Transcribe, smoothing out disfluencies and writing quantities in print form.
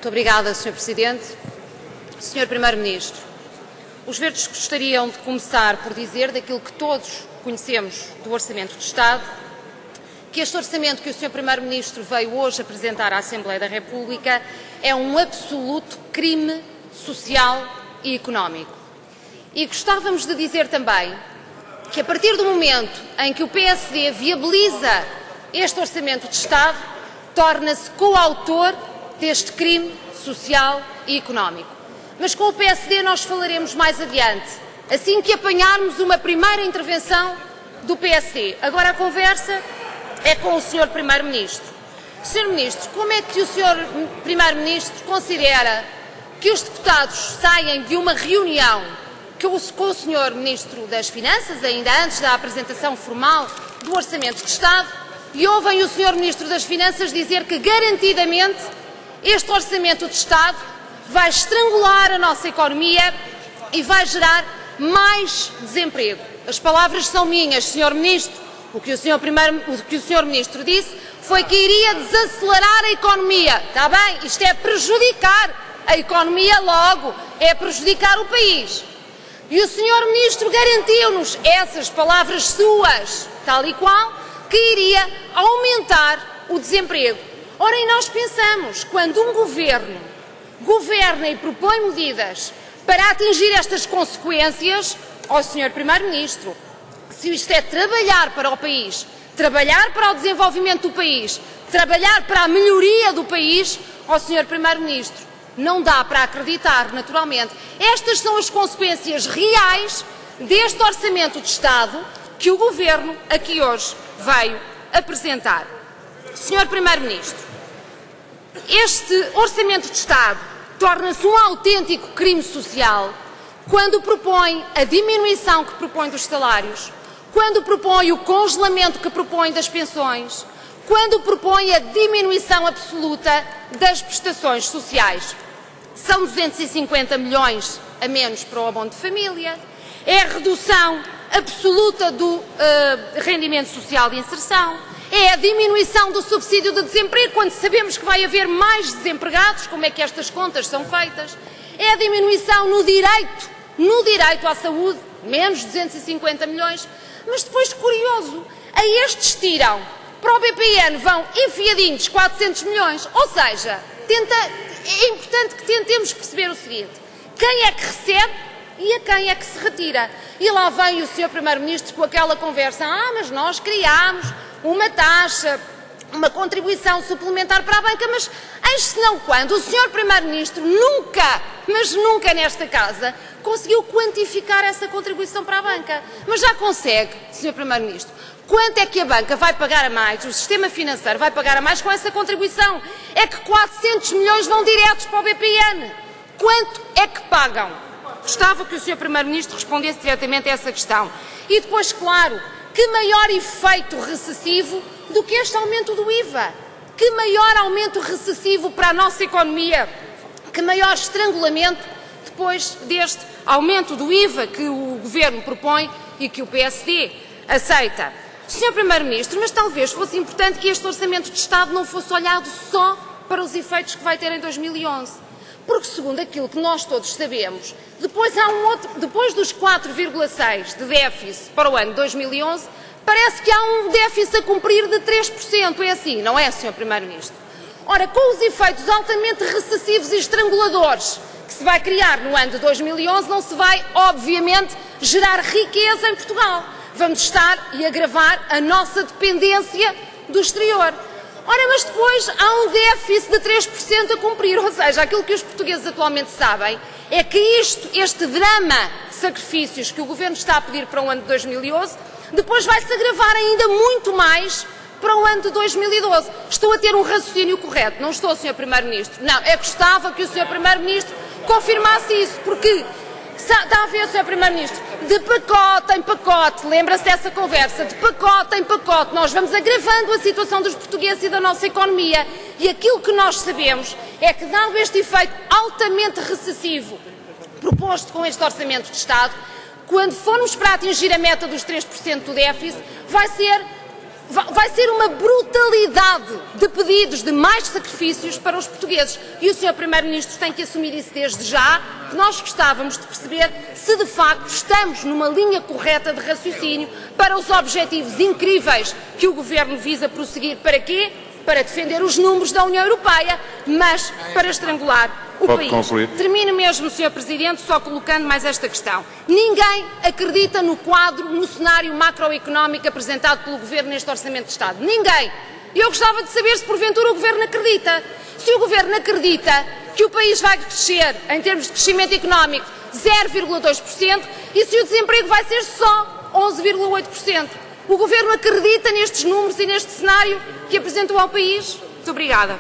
Muito obrigada, Sr. Presidente. Sr. Primeiro-Ministro, os Verdes gostariam de começar por dizer daquilo que todos conhecemos do Orçamento de Estado, que este orçamento que o Sr. Primeiro-Ministro veio hoje apresentar à Assembleia da República é um absoluto crime social e económico. E gostávamos de dizer também que, a partir do momento em que o PSD viabiliza este Orçamento de Estado, torna-se coautor deste crime social e económico. Mas com o PSD nós falaremos mais adiante, assim que apanharmos uma primeira intervenção do PSD. Agora a conversa é com o Sr. Primeiro-Ministro. Sr. Ministro, como é que o Sr. Primeiro-Ministro considera que os deputados saem de uma reunião com o Sr. Ministro das Finanças, ainda antes da apresentação formal do Orçamento de Estado, e ouvem o Sr. Ministro das Finanças dizer que garantidamente este Orçamento de Estado vai estrangular a nossa economia e vai gerar mais desemprego? As palavras são minhas, Sr. Ministro. O que o Sr. Ministro disse foi que iria desacelerar a economia. Está bem? Isto é prejudicar a economia, logo é prejudicar o país. E o Sr. Ministro garantiu-nos essas palavras suas, tal e qual, que iria aumentar o desemprego. Ora, e nós pensamos, quando um governo governa e propõe medidas para atingir estas consequências, ó Sr. Primeiro-Ministro, se isto é trabalhar para o país, trabalhar para o desenvolvimento do país, trabalhar para a melhoria do país, ó Sr. Primeiro-Ministro, não dá para acreditar, naturalmente. Estas são as consequências reais deste Orçamento de Estado que o Governo aqui hoje veio apresentar. Sr. Primeiro-Ministro, este Orçamento de Estado torna-se um autêntico crime social quando propõe a diminuição que propõe dos salários, quando propõe o congelamento que propõe das pensões, quando propõe a diminuição absoluta das prestações sociais. São 250 milhões a menos para o abono de família, é a redução absoluta do rendimento social de inserção, é a diminuição do subsídio de desemprego, quando sabemos que vai haver mais desempregados, como é que estas contas são feitas, é a diminuição no direito à saúde, menos 250 milhões, mas depois, curioso, a estes tiram, para o BPN vão enfiadinhos 400 milhões, ou seja, é importante que tentemos perceber o seguinte: quem é que recebe e a quem é que se retira? E lá vem o Sr. Primeiro-Ministro com aquela conversa: mas nós criámos uma taxa, uma contribuição suplementar para a banca, mas eis-se não quando o Sr. Primeiro-Ministro nunca, mas nunca nesta casa, conseguiu quantificar essa contribuição para a banca. Mas já consegue, Sr. Primeiro-Ministro. Quanto é que a banca vai pagar a mais, o sistema financeiro vai pagar a mais com essa contribuição? É que 400 milhões vão diretos para o BPN. Quanto é que pagam? Gostava que o Sr. Primeiro-Ministro respondesse diretamente a essa questão. E depois, claro, que maior efeito recessivo do que este aumento do IVA? Que maior aumento recessivo para a nossa economia? Que maior estrangulamento depois deste aumento do IVA que o Governo propõe e que o PSD aceita? Sr. Primeiro-Ministro, mas talvez fosse importante que este Orçamento de Estado não fosse olhado só para os efeitos que vai ter em 2011. Porque, segundo aquilo que nós todos sabemos, depois dos 4,6% de déficit para o ano de 2011, parece que há um déficit a cumprir de 3%. É assim, não é, Sr. Primeiro-Ministro? Ora, com os efeitos altamente recessivos e estranguladores que se vai criar no ano de 2011, não se vai, obviamente, gerar riqueza em Portugal. Vamos estar e agravar a nossa dependência do exterior. Ora, mas depois há um déficit de 3% a cumprir, ou seja, aquilo que os portugueses atualmente sabem é que este drama de sacrifícios que o Governo está a pedir para o ano de 2011, depois vai-se agravar ainda muito mais para o ano de 2012. Estou a ter um raciocínio correto, não estou, Sr. Primeiro-Ministro? Não, gostava que o Sr. Primeiro-Ministro confirmasse isso, porque está a ver, Sr. Primeiro-Ministro, de pacote em pacote, lembra-se dessa conversa, de pacote em pacote, nós vamos agravando a situação dos portugueses e da nossa economia. E aquilo que nós sabemos é que, dado este efeito altamente recessivo proposto com este Orçamento de Estado, quando formos para atingir a meta dos 3% do déficit, vai ser vai ser uma brutalidade de pedidos de mais sacrifícios para os portugueses. E o Sr. Primeiro-Ministro tem que assumir isso desde já, que nós gostávamos de perceber se de facto estamos numa linha correta de raciocínio para os objetivos incríveis que o Governo visa prosseguir. Para quê? Para defender os números da União Europeia, mas para estrangular o país. Termino mesmo, Sr. Presidente, só colocando mais esta questão. Ninguém acredita no quadro, no cenário macroeconómico apresentado pelo Governo neste Orçamento de Estado. Ninguém. E eu gostava de saber se porventura o Governo acredita. Se o Governo acredita que o país vai crescer, em termos de crescimento económico, 0,2% e se o desemprego vai ser só 11,8%. O Governo acredita nestes números e neste cenário que apresentou ao país? Muito obrigada.